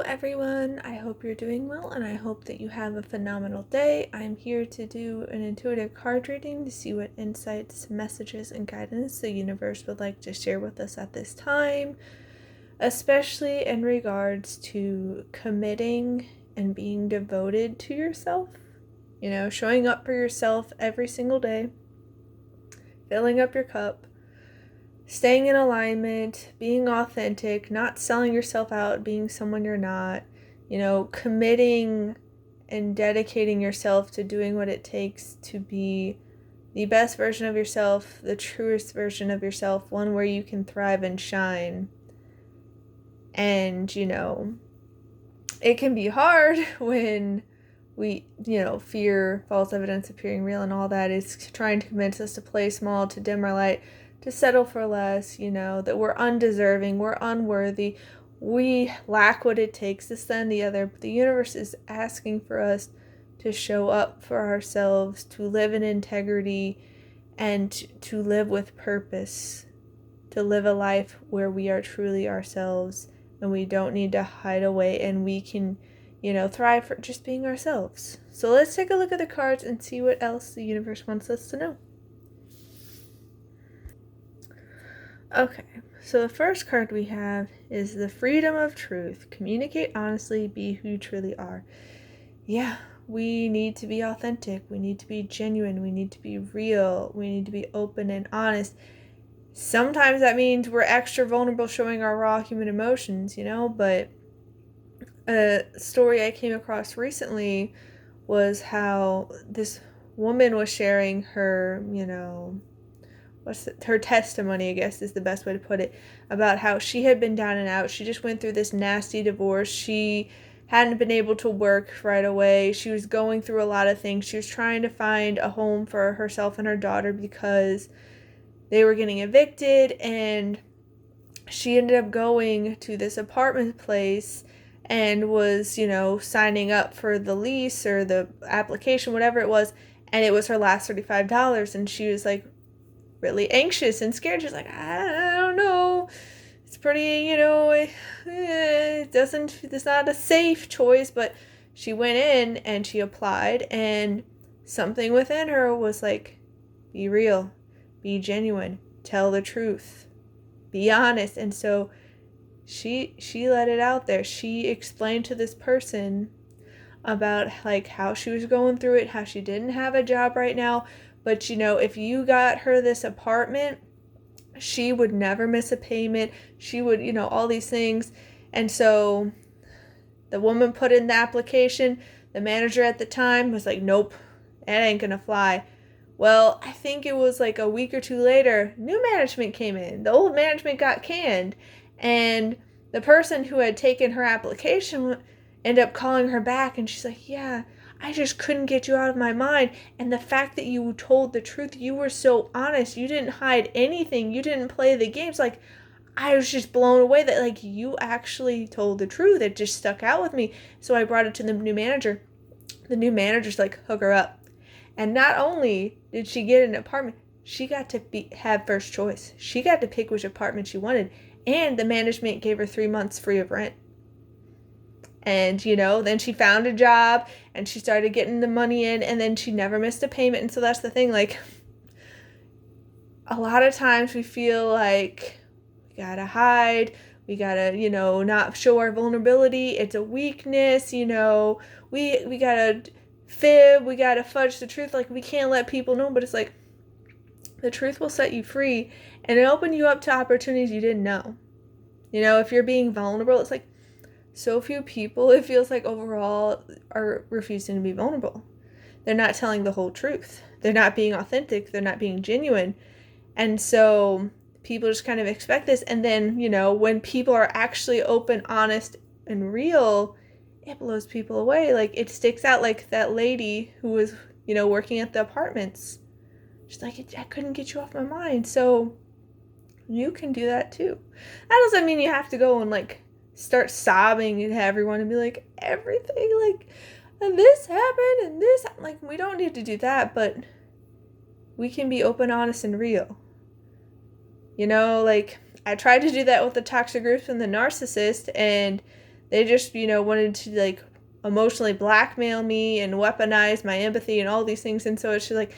everyone. I hope you're doing well and I hope that you have a phenomenal day. I'm here to do an intuitive card reading to see what insights, messages, and guidance the universe would like to share with us at this time, especially in regards to committing and being devoted to yourself. Showing up for yourself every single day, filling up your cup, staying in alignment, being authentic, not selling yourself out, being someone you're not, committing and dedicating yourself to doing what it takes to be the best version of yourself, the truest version of yourself, one where you can thrive and shine. And, it can be hard when we, fear, false evidence appearing real and all that is trying to convince us to play small, to dim our light, to settle for less, that we're undeserving, we're unworthy, we lack what it takes, this, that, and the other. But the universe is asking for us to show up for ourselves, to live in integrity, and to live with purpose, to live a life where we are truly ourselves and we don't need to hide away and we can, thrive for just being ourselves. So let's take a look at the cards and see what else the universe wants us to know. Okay, so the first card we have is the freedom of truth. Communicate honestly, be who you truly are. Yeah, we need to be authentic. We need to be genuine. We need to be real. We need to be open and honest. Sometimes that means we're extra vulnerable showing our raw human emotions, but a story I came across recently was how this woman was sharing her, her testimony, I guess is the best way to put it, about how she had been down and out. She just went through this nasty divorce. She hadn't been able to work right away. She was going through a lot of things. She was trying to find a home for herself and her daughter because they were getting evicted, and she ended up going to this apartment place and was, signing up for the lease or the application, whatever it was, and it was her last $35, and she was like really anxious and scared. She's like, I don't know. It's pretty, it's not a safe choice, but she went in and she applied, and something within her was like, be real, be genuine, tell the truth, be honest. And so she let it out there. She explained to this person about like how she was going through it, how she didn't have a job right now, but if you got her this apartment, she would never miss a payment. She would, all these things. And so the woman put in the application. The manager at the time was like, nope, that ain't gonna fly. Well, I think it was like a week or two later, new management came in. The old management got canned. And the person who had taken her application ended up calling her back. And she's like, yeah, I just couldn't get you out of my mind. And the fact that you told the truth, you were so honest. You didn't hide anything. You didn't play the games. Like, I was just blown away that, like, you actually told the truth. It just stuck out with me. So I brought it to the new manager. The new manager's like, hook her up. And not only did she get an apartment, she got to have first choice. She got to pick which apartment she wanted. And the management gave her 3 months free of rent. And, then she found a job and she started getting the money in, and then she never missed a payment. And so that's the thing, like, a lot of times we feel like we gotta hide, we gotta, not show our vulnerability. It's a weakness, we gotta fib, we gotta fudge the truth. Like, we can't let people know, but it's like, the truth will set you free and it'll open you up to opportunities you didn't know. If you're being vulnerable, it's like, so few people, it feels like overall, are refusing to be vulnerable. They're not telling the whole truth. They're not being authentic. They're not being genuine. And so people just kind of expect this. And then, when people are actually open, honest, and real, it blows people away. Like, it sticks out, like that lady who was, working at the apartments. She's like, I couldn't get you off my mind. So you can do that too. That doesn't mean you have to go and like start sobbing to everyone and be like, everything, like, and this happened and this, like, we don't need to do that, but we can be open, honest, and real. Like, I tried to do that with the toxic groups and the narcissist, and They just, wanted to like emotionally blackmail me and weaponize my empathy and all these things. And so it's just like,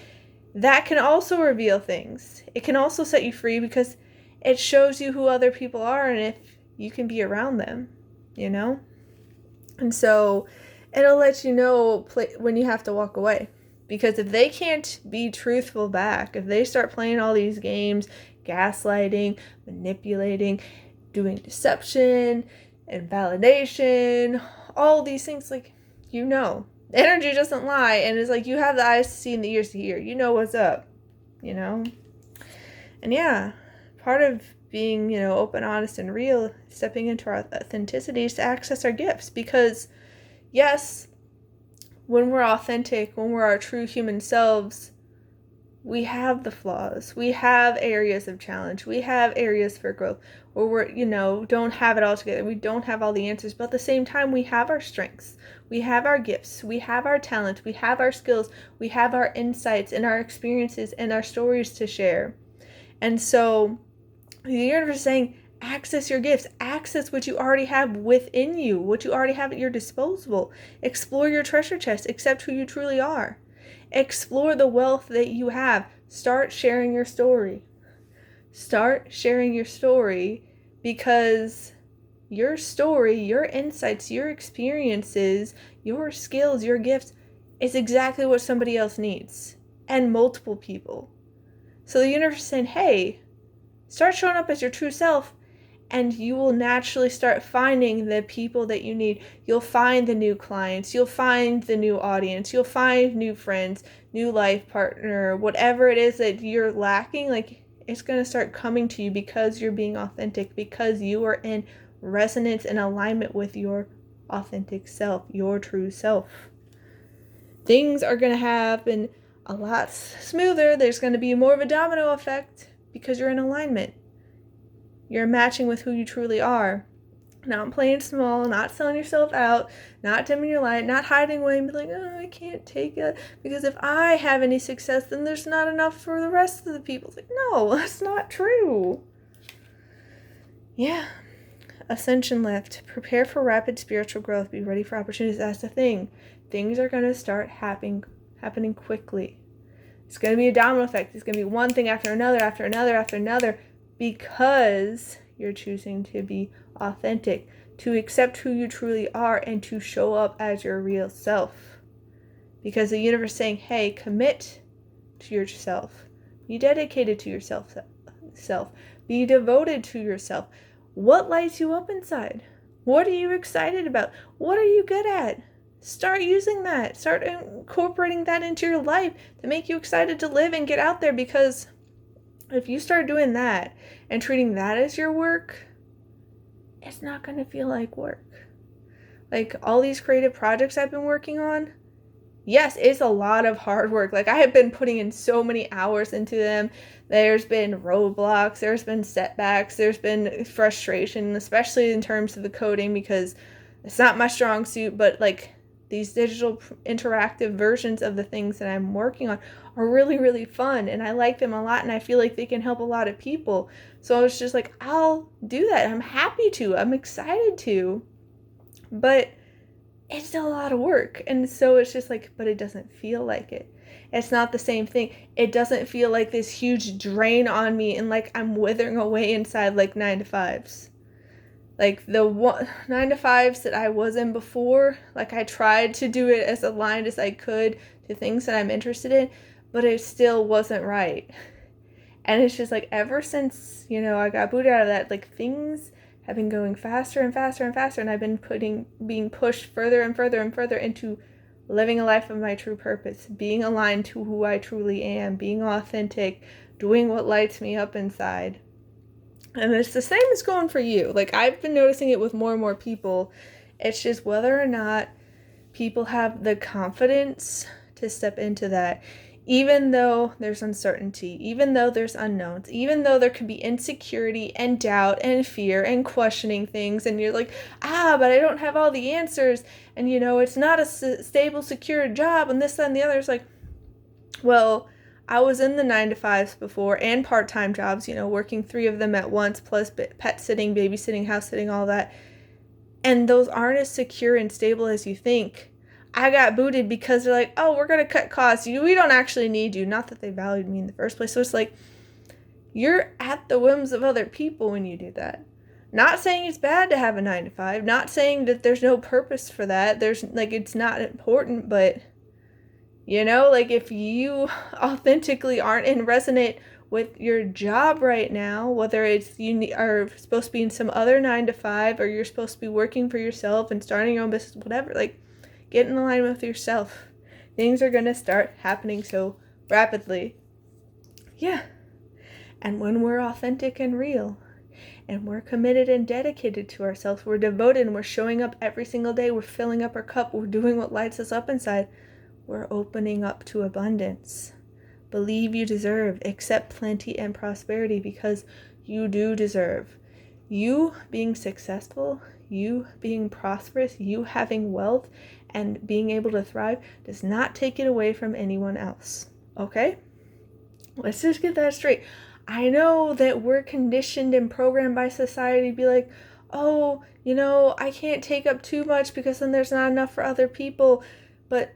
that can also reveal things. It can also set you free because it shows you who other people are and if you can be around them, And so it'll let you know when you have to walk away. Because if they can't be truthful back, if they start playing all these games, gaslighting, manipulating, doing deception and validation, all these things, like, energy doesn't lie. And it's like, you have the eyes to see and the ears to hear. You know what's up, And yeah, part of being, open, honest, and real, stepping into our authenticity is to access our gifts. Because, yes, when we're authentic, when we're our true human selves, we have the flaws. We have areas of challenge. We have areas for growth where we're, don't have it all together. We don't have all the answers. But at the same time, we have our strengths. We have our gifts. We have our talent. We have our skills. We have our insights and our experiences and our stories to share. And so the universe is saying, access your gifts. Access what you already have within you, what you already have at your disposal. Explore your treasure chest. Accept who you truly are. Explore the wealth that you have. Start sharing your story. Start sharing your story, because your story, your insights, your experiences, your skills, your gifts is exactly what somebody else needs, and multiple people. So the universe is saying, hey, start showing up as your true self, and you will naturally start finding the people that you need. You'll find the new clients. You'll find the new audience. You'll find new friends, new life partner, whatever it is that you're lacking. Like, it's going to start coming to you because you're being authentic, because you are in resonance and alignment with your authentic self, your true self. Things are going to happen a lot smoother. There's going to be more of a domino effect because you're in alignment. You're matching with who you truly are. Not playing small, not selling yourself out, not dimming your light, not hiding away and be like, oh, I can't take it. Because if I have any success, then there's not enough for the rest of the people. It's like, no, that's not true. Yeah. Ascension lift. Prepare for rapid spiritual growth. Be ready for opportunities. That's the thing. Things are going to start happening quickly. It's going to be a domino effect. It's going to be one thing after another, after another, after another. Because you're choosing to be authentic, to accept who you truly are, and to show up as your real self. Because the universe is saying, hey, commit to yourself. Be dedicated to yourself. Be devoted to yourself. What lights you up inside? What are you excited about? What are you good at? Start using that. Start incorporating that into your life to make you excited to live and get out there, because if you start doing that and treating that as your work, it's not going to feel like work. Like, all these creative projects I've been working on, yes, it's a lot of hard work. Like, I have been putting in so many hours into them. There's been roadblocks, there's been setbacks, there's been frustration, especially in terms of the coding, because it's not my strong suit, but like, these digital interactive versions of the things that I'm working on are really, really fun, and I like them a lot, and I feel like they can help a lot of people. So it's just like, I'll do that. I'm happy to. I'm excited to. But it's a lot of work. And so it's just like, but it doesn't feel like it. It's not the same thing. It doesn't feel like this huge drain on me and like I'm withering away inside like 9-to-5s. Like the 9-to-5s that I was in before, like I tried to do it as aligned as I could to things that I'm interested in, but it still wasn't right. And it's just like, ever since, I got booted out of that, like, things have been going faster and faster and faster, and I've been being pushed further and further and further into living a life of my true purpose, being aligned to who I truly am, being authentic, doing what lights me up inside. And it's the same as going for you. Like, I've been noticing it with more and more people. It's just whether or not people have the confidence to step into that. Even though there's uncertainty, even though there's unknowns, even though there could be insecurity and doubt and fear and questioning things, and you're like, but I don't have all the answers, and it's not a stable, secure job, and this, that, and the other. It's like, well, I was in the 9-to-5s before, and part-time jobs, working 3 of them at once, plus pet sitting, babysitting, house sitting, all that. and those aren't as secure and stable as you think. I got booted because they're like, oh, we're going to cut costs. We don't actually need you. Not that they valued me in the first place. So it's like, you're at the whims of other people when you do that. Not saying it's bad to have a 9 to 5. Not saying that there's no purpose for that. There's like, it's not important, but like if you authentically aren't in resonate with your job right now, whether it's you are supposed to be in some other 9 to 5 or you're supposed to be working for yourself and starting your own business, whatever, like get in alignment with yourself. Things are going to start happening so rapidly. Yeah. And when we're authentic and real, and we're committed and dedicated to ourselves, we're devoted and we're showing up every single day, we're filling up our cup, we're doing what lights us up inside, we're opening up to abundance. Believe you deserve, accept plenty and prosperity because you do deserve. You being successful, you being prosperous, you having wealth and being able to thrive does not take it away from anyone else. Okay? Let's just get that straight. I know that we're conditioned and programmed by society to be like, oh, I can't take up too much because then there's not enough for other people. But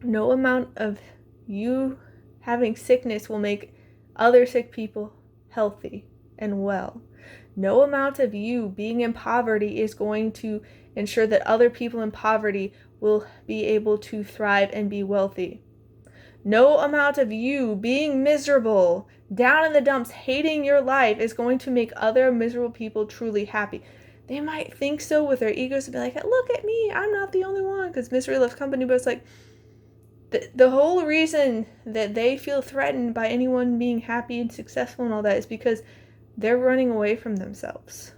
no amount of you having sickness will make other sick people healthy and well. No amount of you being in poverty is going to ensure that other people in poverty will be able to thrive and be wealthy. No amount of you being miserable, down in the dumps, hating your life is going to make other miserable people truly happy. They might think so with their egos and be like, look at me, I'm not the only one, because misery loves company. But it's like, the whole reason that they feel threatened by anyone being happy and successful and all that is because they're running away from themselves.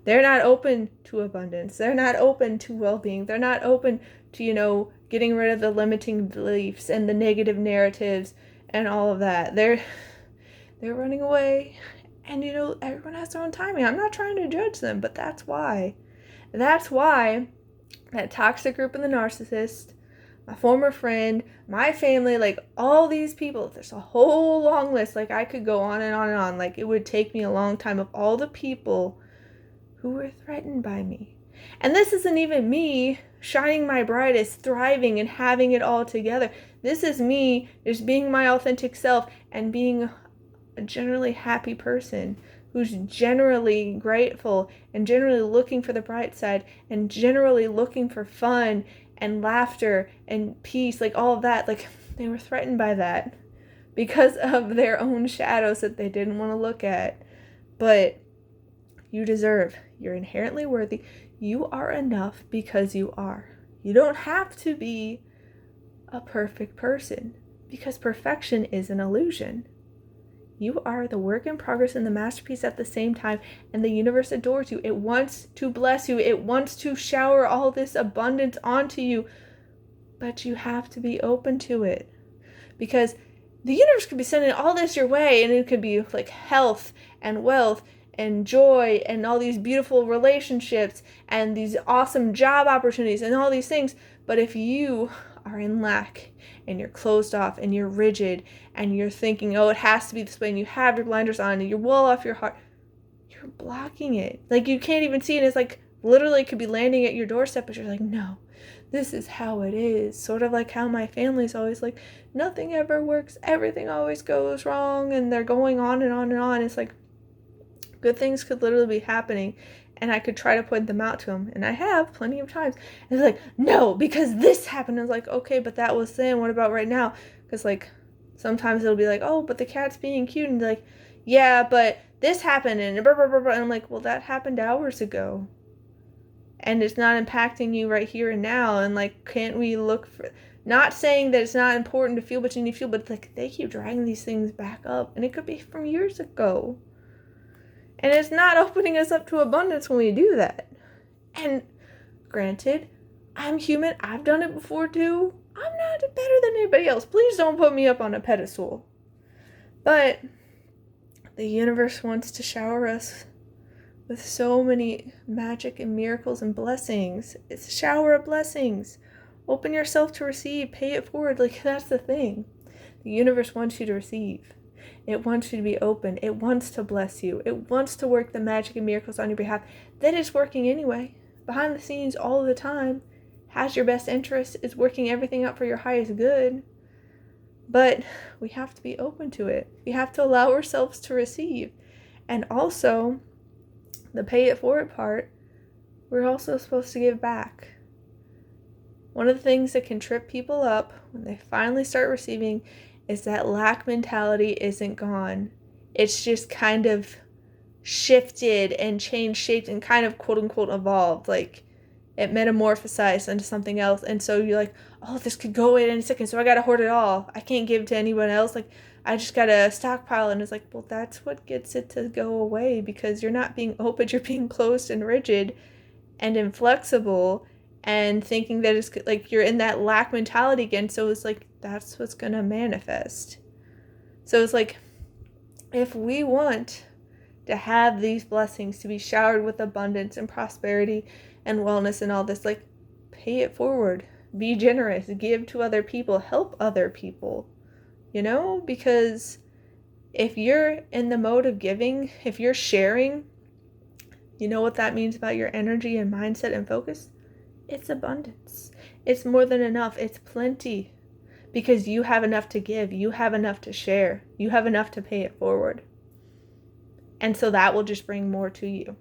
They're not open to abundance. They're not open to well-being. They're not open to, getting rid of the limiting beliefs and the negative narratives and all of that. They're running away. And, everyone has their own timing. I'm not trying to judge them, but that's why. That's why that toxic group and the narcissist, my former friend, my family, like all these people, there's a whole long list. Like I could go on and on and on. Like it would take me a long time of all the people who were threatened by me. And this isn't even me shining my brightest, thriving and having it all together. This is me just being my authentic self and being a generally happy person who's generally grateful and generally looking for the bright side and generally looking for fun and laughter and peace, like all of that. Like they were threatened by that because of their own shadows that they didn't want to look at. But you deserve. You're inherently worthy. You are enough because you are. You don't have to be a perfect person because perfection is an illusion. You are the work in progress and the masterpiece at the same time, and the universe adores you. It wants to bless you. It wants to shower all this abundance onto you, but you have to be open to it because the universe could be sending all this your way, and it could be like health and wealth and joy and all these beautiful relationships and these awesome job opportunities and all these things. But if you are in lack and you're closed off and you're rigid and you're thinking, oh, it has to be this way, and you have your blinders on and you're well off your heart, you're blocking it. Like you can't even see it. It's like literally could be landing at your doorstep, but you're like, no, this is how it is. Sort of like how my family's always like, nothing ever works, everything always goes wrong, and they're going on and on and on. It's like good things could literally be happening, and I could try to point them out to them, and I have plenty of times. And it's like, no, because this happened. I was like, okay, but that was then. What about right now? Because like sometimes it'll be like, oh, but the cat's being cute, and like, yeah, but this happened, and blah, blah, blah, blah. And I'm like, well, that happened hours ago, and it's not impacting you right here and now. And like, can't we look for? Not saying that it's not important to feel what you need to feel, but it's like they keep dragging these things back up, and it could be from years ago. And it's not opening us up to abundance when we do that. And granted, I'm human. I've done it before too. I'm not better than anybody else. Please don't put me up on a pedestal. But the universe wants to shower us with so many magic and miracles and blessings. It's a shower of blessings. Open yourself to receive. Pay it forward. Like, that's the thing. The universe wants you to receive. It wants you to be open. It wants to bless you. It wants to work the magic and miracles on your behalf. That is working anyway. behind the scenes all the time, has your best interest, is working everything out for your highest good. But we have to be open to it. We have to allow ourselves to receive. And also, the pay it forward part, we're also supposed to give back. One of the things that can trip people up when they finally start receiving is that lack mentality isn't gone. It's just kind of shifted and changed shapes and kind of quote unquote evolved. Like it metamorphosized into something else. And so you're like, oh, this could go away in a second. So I got to hoard it all. I can't give to anyone else. Like I just got to stockpile. And it's like, well, that's what gets it to go away, because you're not being open. You're being closed and rigid and inflexible and thinking that it's like you're in that lack mentality again. So it's like, that's what's going to manifest. So it's like, if we want to have these blessings, to be showered with abundance and prosperity and wellness and all this, like, pay it forward, be generous, give to other people, help other people, because if you're in the mode of giving, if you're sharing, you know what that means about your energy and mindset and focus? It's abundance. It's more than enough. It's plenty, because you have enough to give. You have enough to share. You have enough to pay it forward. And so that will just bring more to you.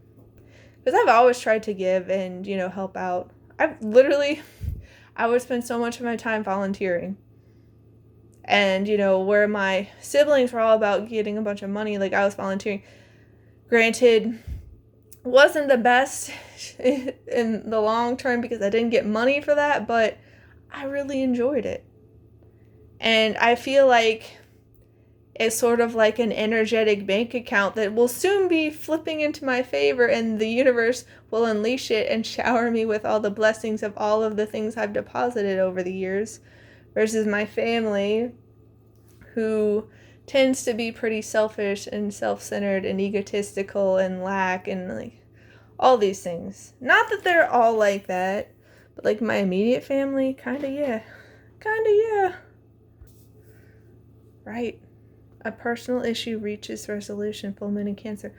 Because I've always tried to give and, help out. I would spend so much of my time volunteering. And, where my siblings were all about getting a bunch of money, like I was volunteering. Granted, wasn't the best in the long term because I didn't get money for that, but I really enjoyed it. And I feel like it's sort of like an energetic bank account that will soon be flipping into my favor, and the universe will unleash it and shower me with all the blessings of all of the things I've deposited over the years, versus my family, who tends to be pretty selfish and self-centered and egotistical and lack and like all these things. Not that they're all like that, but like my immediate family, kinda yeah. Right. A personal issue reaches resolution, full moon in Cancer.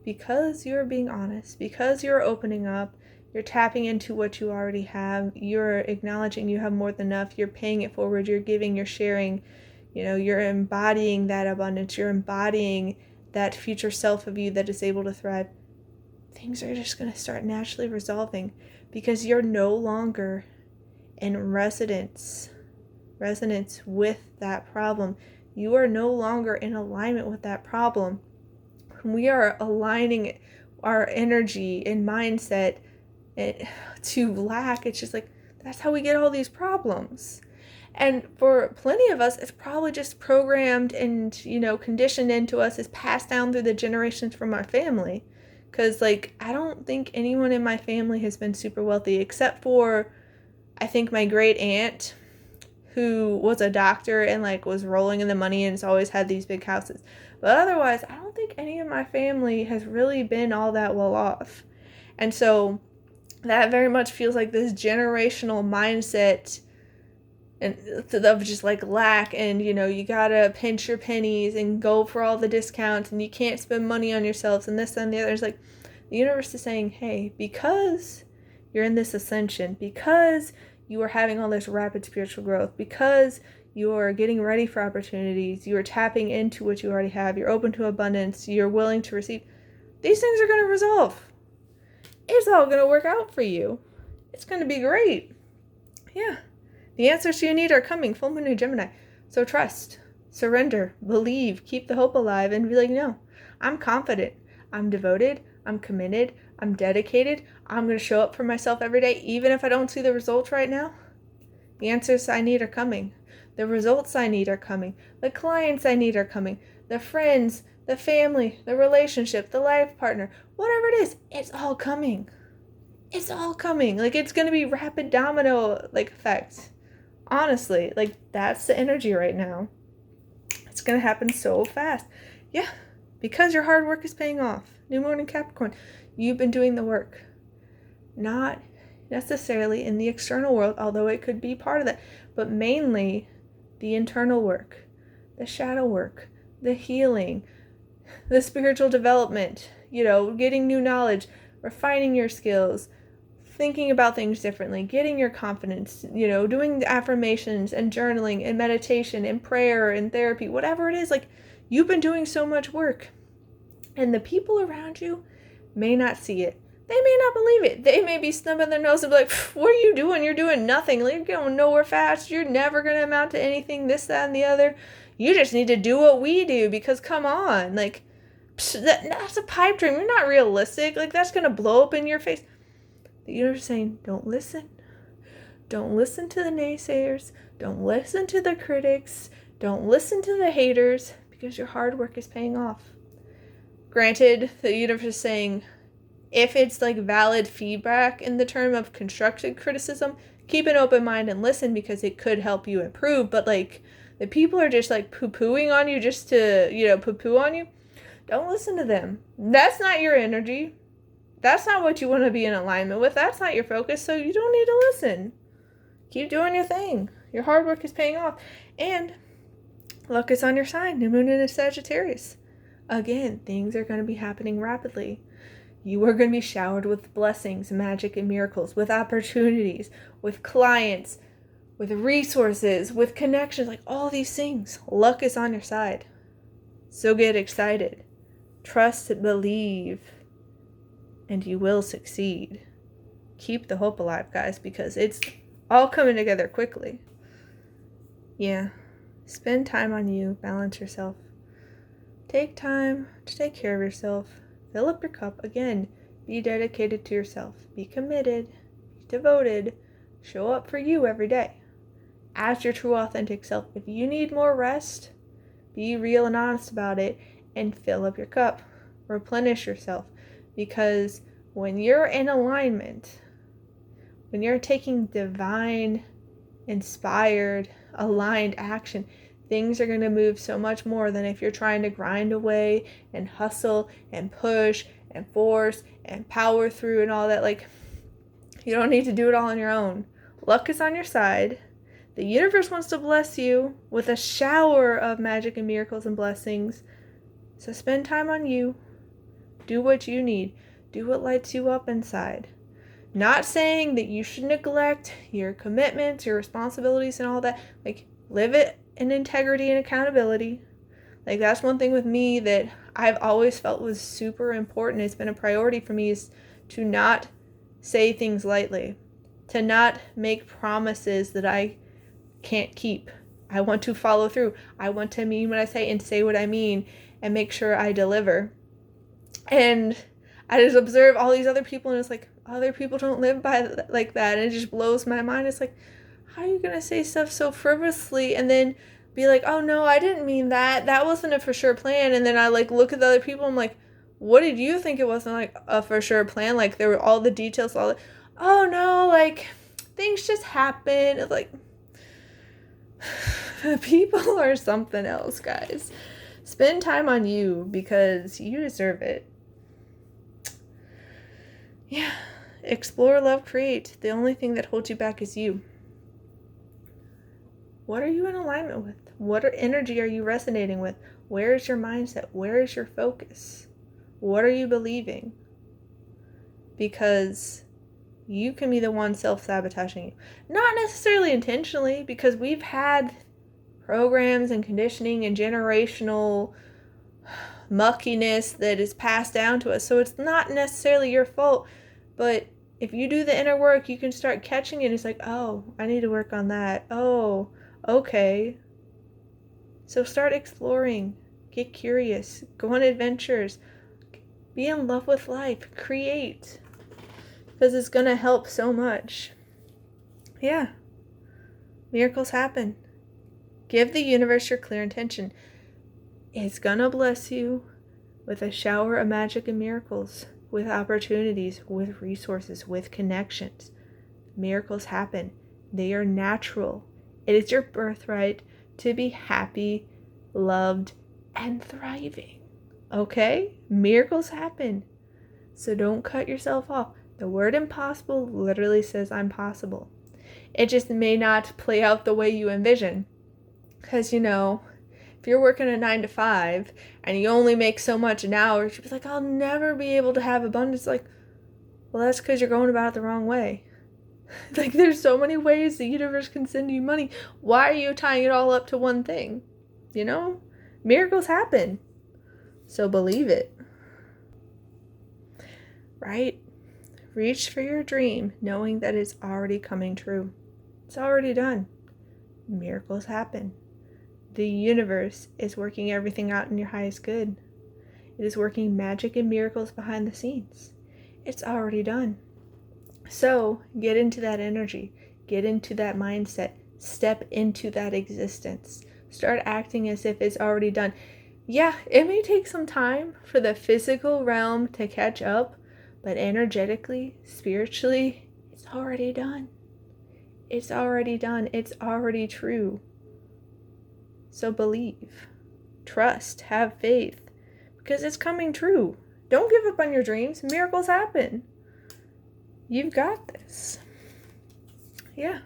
Because you're being honest, because you're opening up, you're tapping into what you already have, you're acknowledging you have more than enough, you're paying it forward, you're giving, you're sharing, you're embodying that abundance, you're embodying that future self of you that is able to thrive. Things are just going to start naturally resolving, because you're no longer in resonance with that problem. You are no longer in alignment with that problem. When we are aligning our energy and mindset to lack, it's just like, that's how we get all these problems. And for plenty of us, it's probably just programmed and, conditioned into us, is passed down through the generations from our family. Because, I don't think anyone in my family has been super wealthy, except for, I think, my great aunt, who was a doctor and was rolling in the money and has always had these big houses. But otherwise, I don't think any of my family has really been all that well off. And so that very much feels like this generational mindset and of just lack, and you gotta pinch your pennies and go for all the discounts, and you can't spend money on yourselves and this and the other. It's like the universe is saying, hey, because you're in this ascension, because you are having all this rapid spiritual growth, because you're getting ready for opportunities, you are tapping into what you already have, you're open to abundance, you're willing to receive, these things are going to resolve. It's all going to work out for you. It's going to be great. Yeah. The answers to your need are coming. Full moon in Gemini. So trust, surrender, believe, keep the hope alive, and be like, no, I'm confident, I'm devoted, I'm committed, I'm dedicated, I'm going to show up for myself every day, even if I don't see the results right now. The answers I need are coming. The results I need are coming. The clients I need are coming. The friends, the family, the relationship, the life partner, whatever it is, it's all coming. It's all coming. It's going to be rapid domino effect. Honestly, that's the energy right now. It's going to happen so fast. Yeah, because your hard work is paying off. New moon in Capricorn. You've been doing the work. Not necessarily in the external world, although it could be part of that, but mainly the internal work, the shadow work, the healing, the spiritual development, getting new knowledge, refining your skills, thinking about things differently, getting your confidence, doing the affirmations and journaling and meditation and prayer and therapy, whatever it is, like, you've been doing so much work. And the people around you may not see it. They may not believe it. They may be snubbing their nose and be like, what are you doing? You're doing nothing. You're going nowhere fast. You're never going to amount to anything, this, that, and the other. You just need to do what we do because come on. Like, that's a pipe dream. You're not realistic. Like, that's going to blow up in your face. The universe is saying, don't listen. Don't listen to the naysayers. Don't listen to the critics. Don't listen to the haters because your hard work is paying off. Granted, the universe is saying, if it's like valid feedback in the term of constructive criticism, keep an open mind and listen because it could help you improve. But like the people are just like poo-pooing on you just to, poo-poo on you. Don't listen to them. That's not your energy. That's not what you want to be in alignment with. That's not your focus. So you don't need to listen. Keep doing your thing. Your hard work is paying off. And luck is on your side. New moon in Sagittarius. Again, things are going to be happening rapidly. You are going to be showered with blessings, magic, and miracles, with opportunities, with clients, with resources, with connections, like all these things. Luck is on your side. So get excited. Trust, believe, and you will succeed. Keep the hope alive, guys, because it's all coming together quickly. Yeah. Spend time on you. Balance yourself. Take time to take care of yourself. Fill up your cup. Again, be dedicated to yourself. Be committed. Be devoted. Show up for you every day. As your true authentic self. If you need more rest, be real and honest about it and fill up your cup. Replenish yourself. Because when you're in alignment, when you're taking divine, inspired, aligned action, things are going to move so much more than if you're trying to grind away and hustle and push and force and power through and all that. Like, you don't need to do it all on your own. Luck is on your side. The universe wants to bless you with a shower of magic and miracles and blessings. So spend time on you. Do what you need. Do what lights you up inside. Not saying that you should neglect your commitments, your responsibilities and all that. Like, live it in integrity and accountability. Like, that's one thing with me that I've always felt was super important. It's been a priority for me, is to not say things lightly. To not make promises that I can't keep. I want to follow through. I want to mean what I say and say what I mean and make sure I deliver. And I just observe all these other people and it's like, other people don't live by like that. And it just blows my mind. It's like, how are you going to say stuff so frivolously and then be like, oh no, I didn't mean that. That wasn't a for sure plan. And then I like look at the other people. I'm like, what did you think it wasn't like a for sure plan? Like there were all the details, all the, oh no, like things just happen. It's like, people are something else, guys. Spend time on you because you deserve it. Yeah. Explore, love, create. The only thing that holds you back is you. What are you in alignment with? What energy are you resonating with? Where is your mindset? Where is your focus? What are you believing? Because you can be the one self-sabotaging you. Not necessarily intentionally, because we've had programs and conditioning and generational muckiness that is passed down to us. So it's not necessarily your fault. But if you do the inner work, you can start catching it. It's like, oh, I need to work on that. Oh, okay. So start exploring. Get curious. Go on adventures. Be in love with life. Create. Because it's going to help so much. Yeah. Miracles happen. Give the universe your clear intention. It's going to bless you with a shower of magic and miracles. With opportunities, with resources, with connections. Miracles happen. They are natural. It is your birthright to be happy, loved, and thriving. Okay? Miracles happen. So don't cut yourself off. The word impossible literally says I'm possible. It just may not play out the way you envision. Because, if you're working a 9 to 5 and you only make so much an hour, you'd be like, I'll never be able to have abundance. Like, Well, that's because you're going about it the wrong way. Like, there's so many ways the universe can send you money. Why are you tying it all up to one thing? You know? Miracles happen. So believe it. Right? Reach for your dream, knowing that it's already coming true. It's already done. Miracles happen. The universe is working everything out in your highest good. It is working magic and miracles behind the scenes. It's already done. So get into that energy. Get into that mindset. Step into that existence. Start acting as if it's already done. Yeah, it may take some time for the physical realm to catch up, but energetically, spiritually, it's already done. It's already done. It's already true. So believe, trust, have faith, because it's coming true. Don't give up on your dreams. Miracles happen. You've got this. Yeah.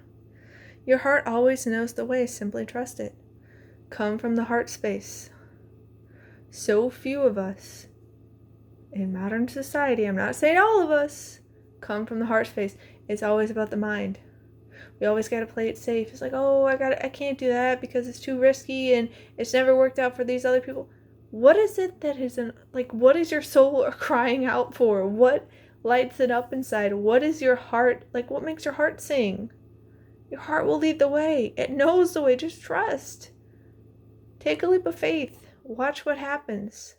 Your heart always knows the way. Simply trust it. Come from the heart space. So few of us in modern society, I'm not saying all of us, come from the heart space. It's always about the mind. We always got to play it safe. It's like, oh, I can't do that because it's too risky and it's never worked out for these other people. What is it that isn't, like, what is your soul crying out for? What lights it up inside? What is your heart, like, what makes your heart sing? Your heart will lead the way. It knows the way. Just trust. Take a leap of faith. Watch what happens.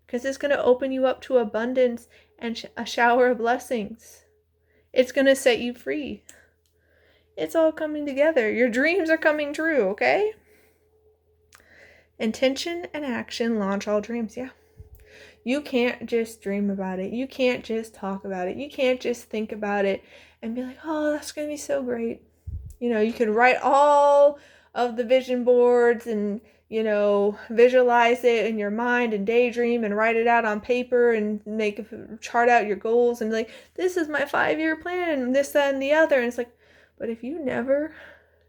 Because it's going to open you up to abundance and a shower of blessings. It's going to set you free. It's all coming together. Your dreams are coming true, okay? Intention and action launch all dreams, yeah. You can't just dream about it. You can't just talk about it. You can't just think about it and be like, oh, that's going to be so great. You know, you can write all of the vision boards and, you know, visualize it in your mind and daydream and write it out on paper and chart out your goals and be like, this is my 5-year plan and this, that, and the other. And it's like, but if you never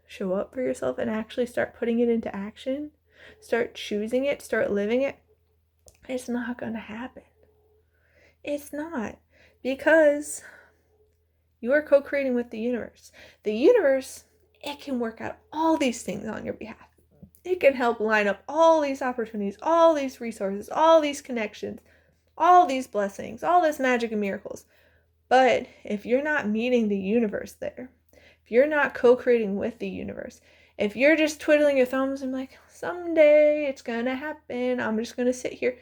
show up for yourself and actually start putting it into action, start choosing it, start living it, it's not going to happen. It's not. Because you are co-creating with the universe. The universe, it can work out all these things on your behalf. It can help line up all these opportunities, all these resources, all these connections, all these blessings, all this magic and miracles. But if you're not meeting the universe there, if you're not co-creating with the universe, if you're just twiddling your thumbs and like, someday it's going to happen, I'm just going to sit here.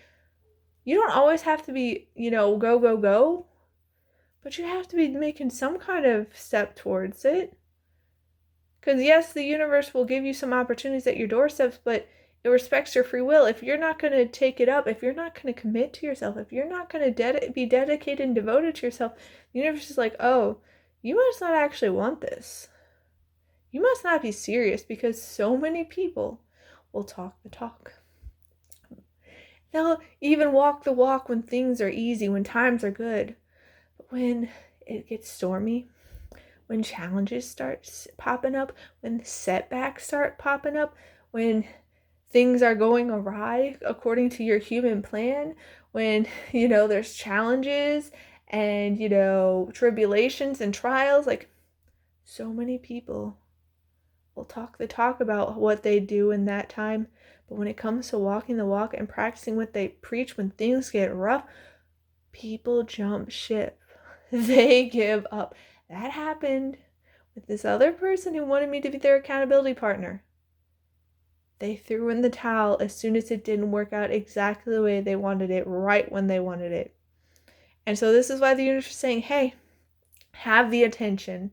You don't always have to be, you know, go, go, go. But you have to be making some kind of step towards it. Because yes, the universe will give you some opportunities at your doorsteps, but it respects your free will. If you're not going to take it up, if you're not going to commit to yourself, if you're not going to be dedicated and devoted to yourself, the universe is like, oh, you must not actually want this. You must not be serious, because so many people will talk the talk. They'll even walk the walk when things are easy, when times are good. But when it gets stormy, when challenges start popping up, when setbacks start popping up, when things are going awry according to your human plan, when, you know, there's challenges and, you know, tribulations and trials, like, so many people will talk the talk about what they do in that time. But when it comes to walking the walk and practicing what they preach, when things get rough, people jump ship. They give up. That happened with this other person who wanted me to be their accountability partner. They threw in the towel as soon as it didn't work out exactly the way they wanted it, right when they wanted it. And so this is why the universe is saying, hey, have the intention,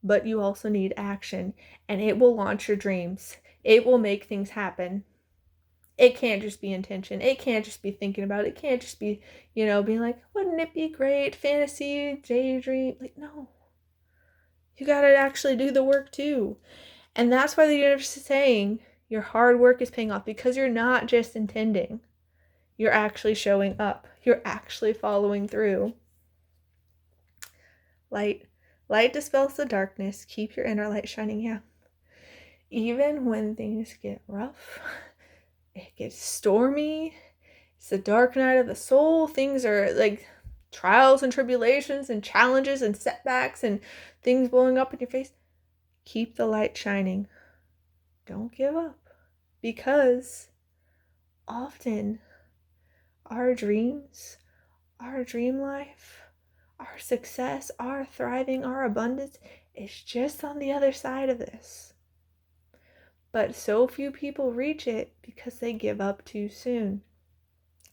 but you also need action, and it will launch your dreams. It will make things happen. It can't just be intention. It can't just be thinking about it. It can't just be, you know, being like, wouldn't it be great? Fantasy, daydream. Like, no. You got to actually do the work too. And that's why the universe is saying your hard work is paying off, because you're not just intending. You're actually showing up. You're actually following through. Light dispels the darkness. Keep your inner light shining. Yeah. Even when things get rough, it gets stormy, it's the dark night of the soul, things are like, trials and tribulations and challenges and setbacks and things blowing up in your face, keep the light shining. Don't give up. Because often our dreams, our dream life, our success, our thriving, our abundance is just on the other side of this. But so few people reach it because they give up too soon.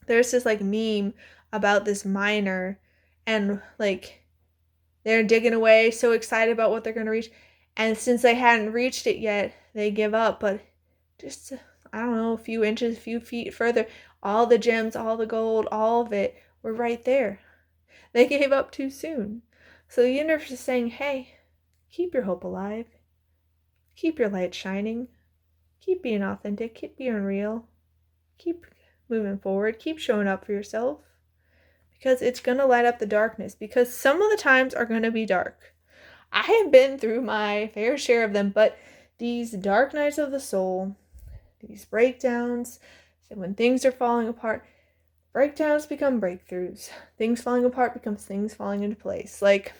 There's this meme about this miner, and they're digging away, so excited about what they're going to reach, and since they hadn't reached it yet, they give up. But just, I don't know, a few inches, a few feet further, all the gems, all the gold, all of it were right there. They gave up too soon. So the universe is saying, hey, keep your hope alive. Keep your light shining. Keep being authentic. Keep being real. Keep moving forward. Keep showing up for yourself. Because it's going to light up the darkness. Because some of the times are going to be dark. I have been through my fair share of them. But these dark nights of the soul, these breakdowns, when things are falling apart, breakdowns become breakthroughs. Things falling apart becomes things falling into place. Like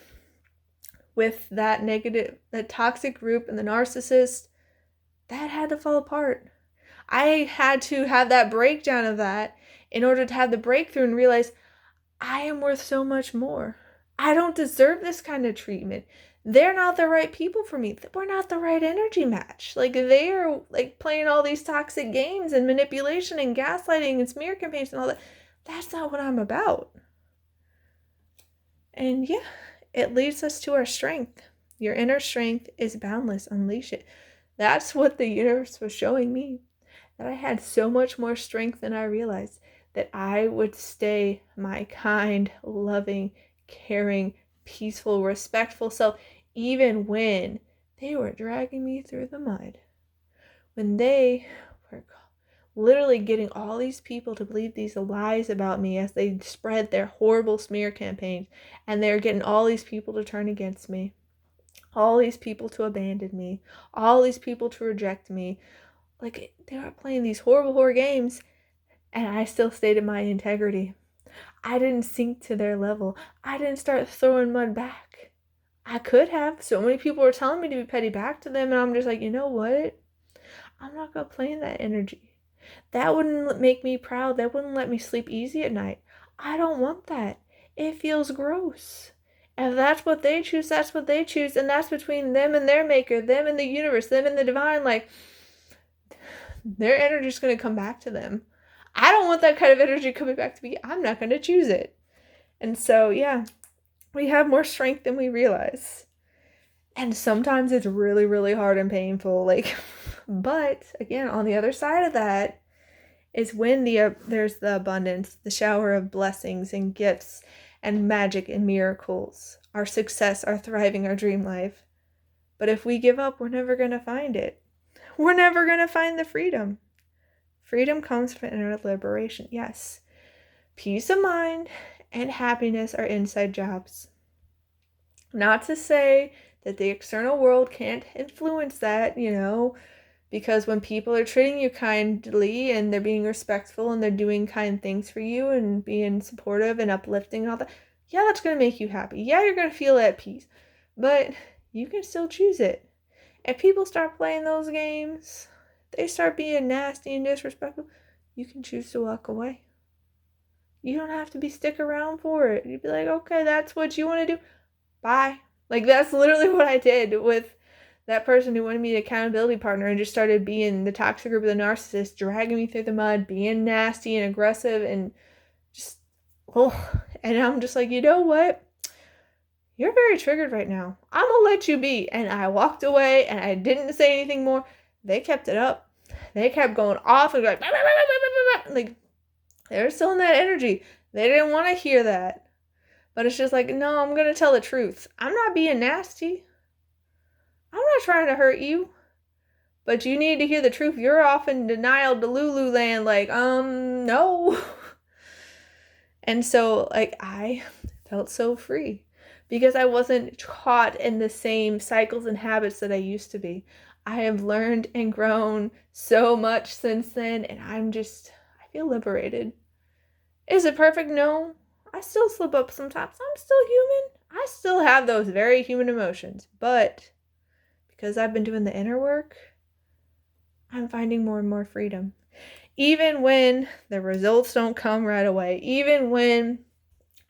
with that toxic group and the narcissist, that had to fall apart. I had to have that breakdown of that in order to have the breakthrough and realize I am worth so much more. I don't deserve this kind of treatment. They're not the right people for me. We're not the right energy match. They are playing all these toxic games and manipulation and gaslighting and smear campaigns and all that. That's not what I'm about. And yeah, it leads us to our strength. Your inner strength is boundless. Unleash it. That's what the universe was showing me. That I had so much more strength than I realized. That I would stay my kind, loving, caring, peaceful, respectful self, even when they were dragging me through the mud. When they were literally getting all these people to believe these lies about me as they spread their horrible smear campaigns, and they're getting all these people to turn against me, all these people to abandon me, all these people to reject me. They were playing these horrible games, and I still stayed in my integrity. I didn't sink to their level. I didn't start throwing mud back. I could have. So many people were telling me to be petty back to them, and I'm just like, you know what? I'm not going to play in that energy. That wouldn't make me proud. That wouldn't let me sleep easy at night. I don't want that. It feels gross. If that's what they choose, that's what they choose, and that's between them and their maker, them and the universe, them and the divine. Their energy's going to come back to them. I don't want that kind of energy coming back to me. I'm not going to choose it. And so, yeah, we have more strength than we realize. And sometimes it's really, really hard and painful. But again, on the other side of that is when there's the abundance, the shower of blessings and gifts and magic and miracles, our success, our thriving, our dream life. But if we give up, we're never going to find it. We're never going to find the freedom. Freedom comes from inner liberation. Yes. Peace of mind and happiness are inside jobs. Not to say that the external world can't influence that, because when people are treating you kindly and they're being respectful and they're doing kind things for you and being supportive and uplifting and all that, yeah, that's going to make you happy. Yeah, you're going to feel at peace. But you can still choose it. If people start playing those games, they start being nasty and disrespectful, you can choose to walk away. You don't have to stick around for it. You'd be like, okay, that's what you want to do. Bye. That's literally what I did with that person who wanted me an accountability partner and just started being the toxic group of the narcissist, dragging me through the mud, being nasty and aggressive and just, and I'm just like, you know what? You're very triggered right now. I'm going to let you be. And I walked away and I didn't say anything more. They kept it up. They kept going off and going they were still in that energy. They didn't want to hear that. But it's just no, I'm going to tell the truth. I'm not being nasty. I'm not trying to hurt you. But you need to hear the truth. You're off in denial, Delulu land, no. And so, I felt so free. Because I wasn't caught in the same cycles and habits that I used to be. I have learned and grown so much since then, and I feel liberated. Is it perfect? No. I still slip up sometimes. I'm still human. I still have those very human emotions. But because I've been doing the inner work, I'm finding more and more freedom. Even when the results don't come right away, even when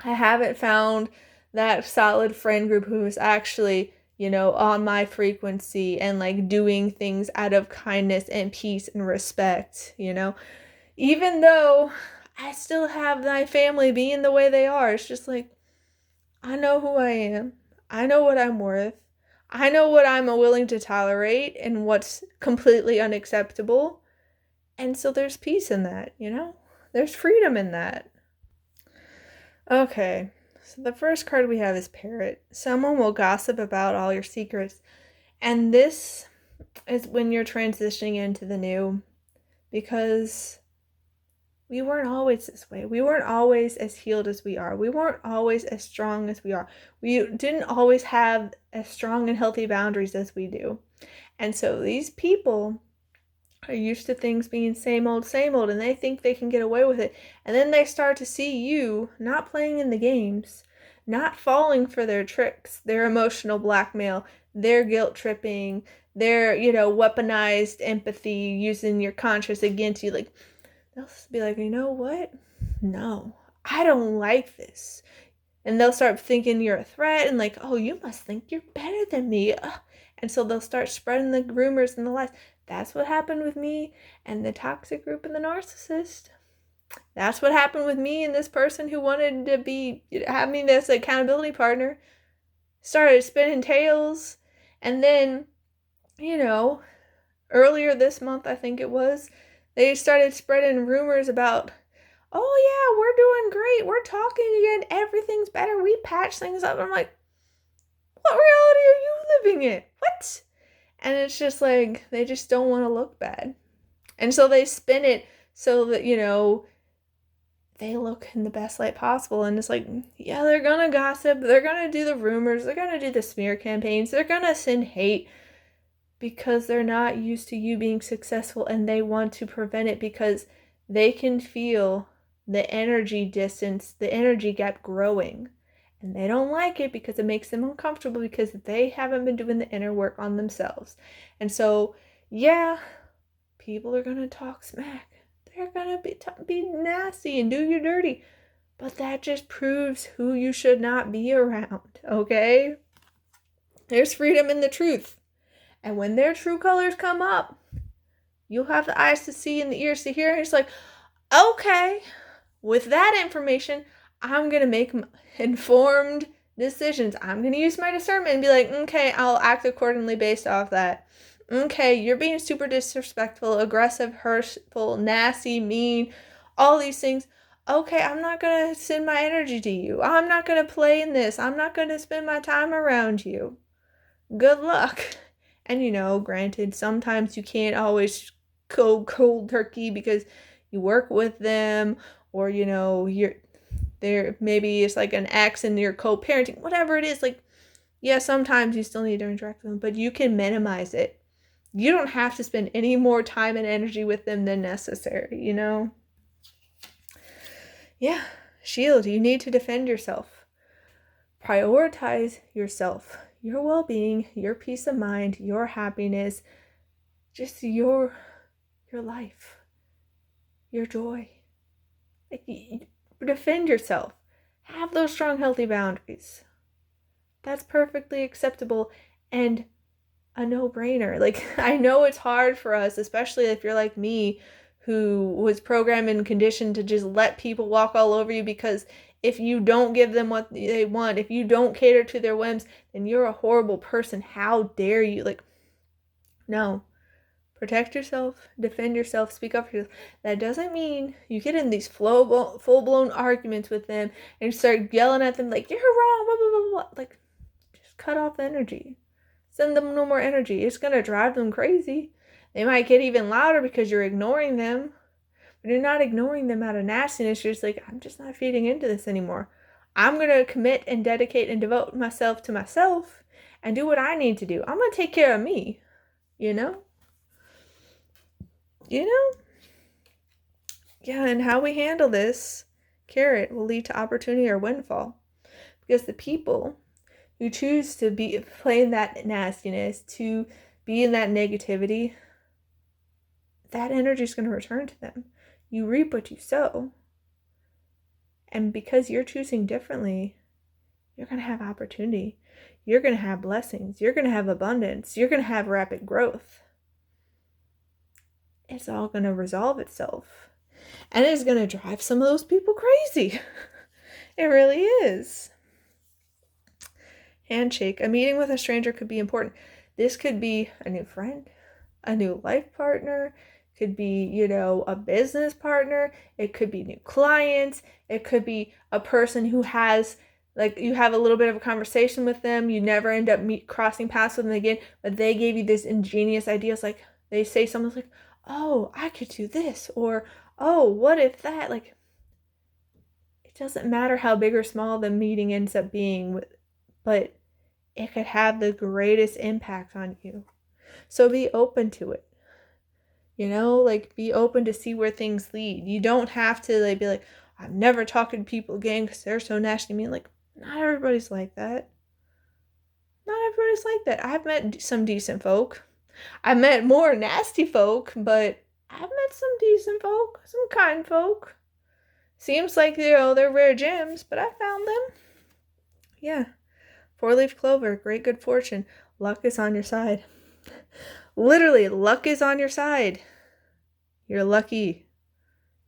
I haven't found that solid friend group who is actually, on my frequency and like doing things out of kindness and peace and respect, even though I still have my family being the way they are, it's just like, I know who I am. I know what I'm worth. I know what I'm willing to tolerate and what's completely unacceptable. And so there's peace in that, There's freedom in that. Okay, so the first card we have is Parrot. Someone will gossip about all your secrets. And this is when you're transitioning into the new, because we weren't always this way. We weren't always as healed as we are. We weren't always as strong as we are. We didn't always have as strong and healthy boundaries as we do. And so these people are used to things being same old, and they think they can get away with it. And then they start to see you not playing in the games, not falling for their tricks, their emotional blackmail, their guilt tripping, their, weaponized empathy, using your conscience against you. Like, they'll be like, you know what? No, I don't like this. And they'll start thinking you're a threat and like, oh, you must think you're better than me. Ugh. And so they'll start spreading the rumors and the lies. That's what happened with me and the toxic group and the narcissist. That's what happened with me and this person who wanted to have me as an accountability partner. Started spinning tales. And then, earlier this month, I think it was, they started spreading rumors about, oh yeah, we're doing great. We're talking again. Everything's better. We patch things up. I'm like, what reality are you living in? What? And it's just like, they just don't want to look bad. And so they spin it so that, they look in the best light possible. And it's like, yeah, they're going to gossip. They're going to do the rumors. They're going to do the smear campaigns. They're going to send hate because they're not used to you being successful, and they want to prevent it because they can feel the energy distance, the energy gap growing. And they don't like it because it makes them uncomfortable because they haven't been doing the inner work on themselves. And so, yeah, people are going to talk smack. They're going to be nasty and do you dirty. But that just proves who you should not be around, okay? There's freedom in the truth. And when their true colors come up, you'll have the eyes to see and the ears to hear. And it's like, okay, with that information, I'm going to make informed decisions. I'm going to use my discernment and be like, okay, I'll act accordingly based off that. Okay, you're being super disrespectful, aggressive, hurtful, nasty, mean, all these things. Okay, I'm not going to send my energy to you. I'm not going to play in this. I'm not going to spend my time around you. Good luck. And, granted, sometimes you can't always go cold turkey because you work with them or, you're there. Maybe it's like an ex and you're co-parenting, whatever it is. Like, yeah, sometimes you still need to interact with them, but you can minimize it. You don't have to spend any more time and energy with them than necessary, Yeah, shield, you need to defend yourself. Prioritize yourself. Your well-being, your peace of mind, your happiness, just your life, your joy. Defend yourself. Have those strong, healthy boundaries. That's perfectly acceptable and a no-brainer. Like, I know it's hard for us, especially if you're like me, who was programmed and conditioned to just let people walk all over you because if you don't give them what they want, if you don't cater to their whims, then you're a horrible person. How dare you? Like, no. Protect yourself, defend yourself, speak up for yourself. That doesn't mean you get in these full-blown arguments with them and start yelling at them like, you're wrong, blah, blah, blah, blah. Like, just cut off the energy. Send them no more energy. It's going to drive them crazy. They might get even louder because you're ignoring them. But you're not ignoring them out of nastiness. You're just like, I'm just not feeding into this anymore. I'm going to commit and dedicate and devote myself to myself and do what I need to do. I'm going to take care of me, Yeah, and how we handle this carrot will lead to opportunity or windfall. Because the people who choose to play in that nastiness, to be in that negativity, that energy is going to return to them. You reap what you sow. And because you're choosing differently, you're going to have opportunity. You're going to have blessings. You're going to have abundance. You're going to have rapid growth. It's all going to resolve itself. And it's going to drive some of those people crazy. It really is. Handshake. A meeting with a stranger could be important. This could be a new friend, a new life partner, could be, a business partner. It could be new clients. It could be a person who has, you have a little bit of a conversation with them. You never end up crossing paths with them again, but they gave you this ingenious ideas. Like they say something like, oh, I could do this. Or, oh, what if that? It doesn't matter how big or small the meeting ends up being, but it could have the greatest impact on you. So be open to it. Be open to see where things lead. You don't have to be like, I'm never talking to people again because they're so nasty to me. Not everybody's like that. Not everybody's like that. I've met some decent folk. I've met more nasty folk, but I've met some decent folk, some kind folk. Seems like, they're rare gems, but I found them. Yeah. 4-leaf clover, great good fortune. Luck is on your side. Literally, luck is on your side. You're lucky.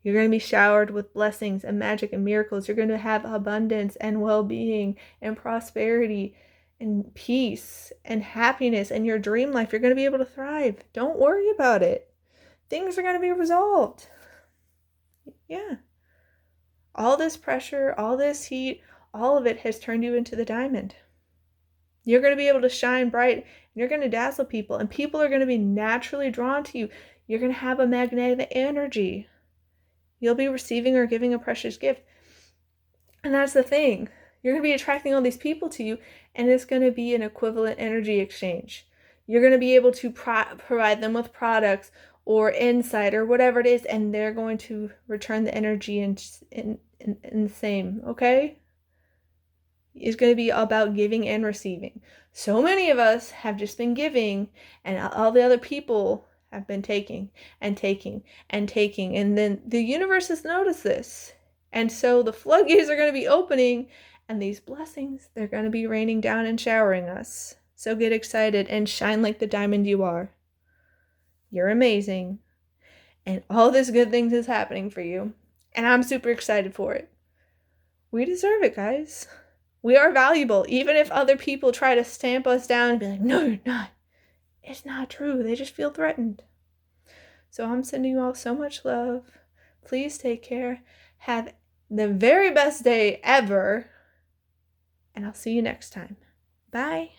You're going to be showered with blessings and magic and miracles. You're going to have abundance and well-being and prosperity and peace and happiness and your dream life. You're going to be able to thrive. Don't worry about it. Things are going to be resolved. Yeah. All this pressure, all this heat, all of it has turned you into the diamond. You're going to be able to shine bright, and you're going to dazzle people, and people are going to be naturally drawn to you. You're going to have a magnetic energy. You'll be receiving or giving a precious gift. And that's the thing. You're going to be attracting all these people to you, and it's going to be an equivalent energy exchange. You're going to be able to provide them with products or insight or whatever it is, and they're going to return the energy in the same, okay? It's going to be about giving and receiving. So many of us have just been giving, and all the other people have been taking and taking and taking. And then the universe has noticed this. And so the floodgates are going to be opening, and these blessings, they're going to be raining down and showering us. So get excited and shine like the diamond you are. You're amazing. And all this good things is happening for you. And I'm super excited for it. We deserve it, guys. We are valuable, even if other people try to stamp us down and be like, no, you're not. It's not true. They just feel threatened. So I'm sending you all so much love. Please take care. Have the very best day ever. And I'll see you next time. Bye.